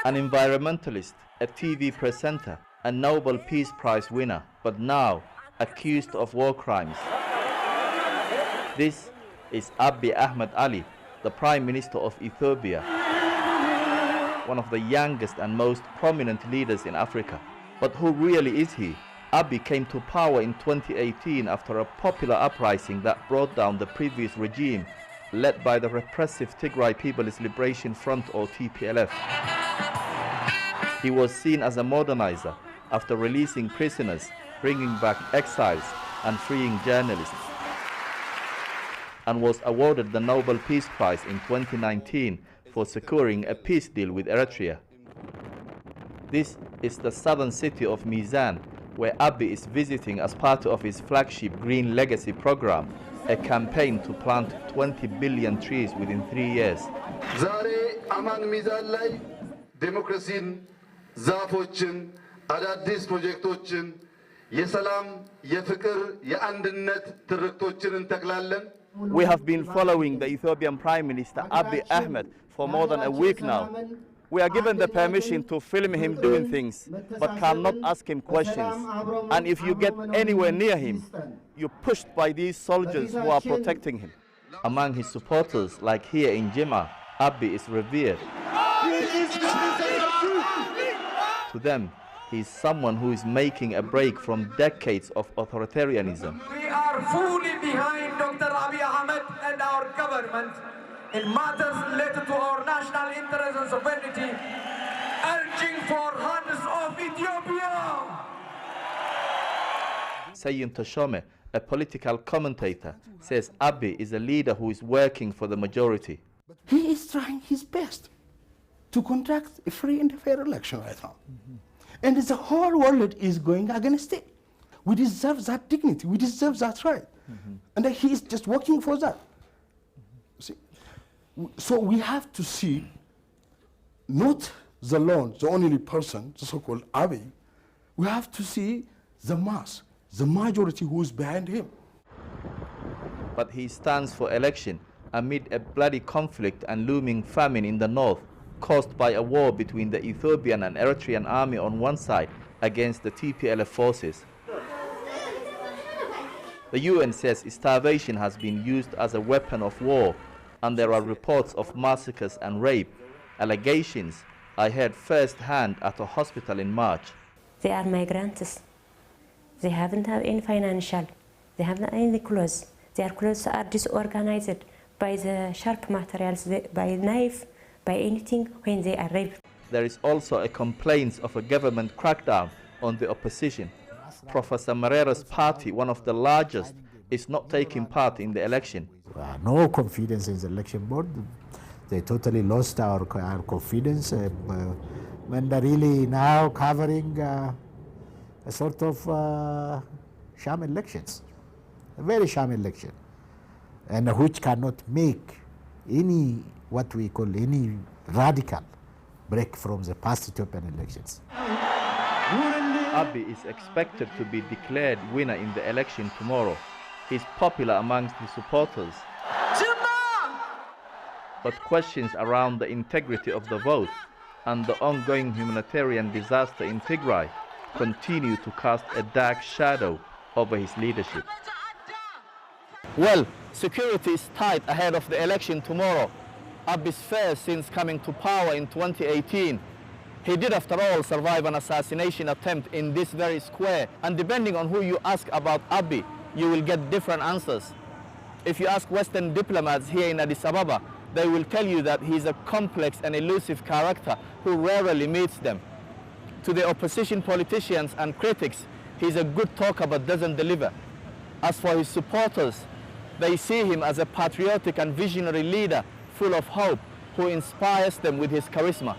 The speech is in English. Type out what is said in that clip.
an environmentalist, a TV presenter, a Nobel Peace Prize winner, but now accused of war crimes. This is Abiy Ahmed Ali, the Prime Minister of Ethiopia, one of the youngest and most prominent leaders in Africa. But who really is he? Abiy came to power in 2018 after a popular uprising that brought down the previous regime, led by the repressive Tigray People's Liberation Front, or TPLF. He was seen as a modernizer after releasing prisoners, bringing back exiles, and freeing journalists, and was awarded the Nobel Peace Prize in 2019 for securing a peace deal with Eritrea. This is the southern city of Mizan, where Abiy is visiting as part of his flagship Green Legacy program, a campaign to plant 20 billion trees within 3 years. Zare aman Mizan lai demokrasin, zafochin, adadis projektochin, yesalam, yefikir, yeandinnet tirriktochin intaklalen. We have been following the Ethiopian Prime Minister Abiy Ahmed for more than a week now. We are given the permission to film him doing things, but cannot ask him questions. And if you get anywhere near him, you're pushed by these soldiers who are protecting him. Among his supporters, like here in Jimma, Abiy is revered. To them, he is someone who is making a break from decades of authoritarianism. We are fully behind Dr. Abiy Ahmed and our government in matters related to our national interest and sovereignty, urging for hands of Ethiopia. Sayun Tashome, a political commentator, says Abiy is a leader who is working for the majority. He is trying his best to conduct a free and fair election right now. And the whole world is going against it. We deserve that dignity, we deserve that right. And he is just working for that. See? So we have to see not the lone, the only person, the so-called Abiy. We have to see the mass, the majority who is behind him. But he stands for election amid a bloody conflict and looming famine in the north, caused by a war between the Ethiopian and Eritrean army on one side against the TPLF forces. The UN says starvation has been used as a weapon of war, and there are reports of massacres and rape, allegations I heard firsthand at a hospital in March. They are migrants. They haven't have any financial, they haven't any clothes. Their clothes are disorganized by the sharp materials, by knife, by anything when they are raped. There is also a complaint of a government crackdown on the opposition. Professor Marera's party, one of the largest, is not taking part in the election. No confidence in the election board. They totally lost our confidence. When they're really now covering a sort of sham elections, a very sham election, and which cannot make any, what we call, any radical break from the past Ethiopian elections. Abiy is expected to be declared winner in the election tomorrow. He's popular amongst his supporters. But questions around the integrity of the vote and the ongoing humanitarian disaster in Tigray continue to cast a dark shadow over his leadership. Well, security is tight ahead of the election tomorrow. Abiy's first since coming to power in 2018. He did, after all, survive an assassination attempt in this very square. And depending on who you ask about Abiy, you will get different answers. If you ask Western diplomats here in Addis Ababa, they will tell you that he's a complex and elusive character who rarely meets them. To the opposition politicians and critics, he's a good talker but doesn't deliver. As for his supporters, they see him as a patriotic and visionary leader full of hope who inspires them with his charisma.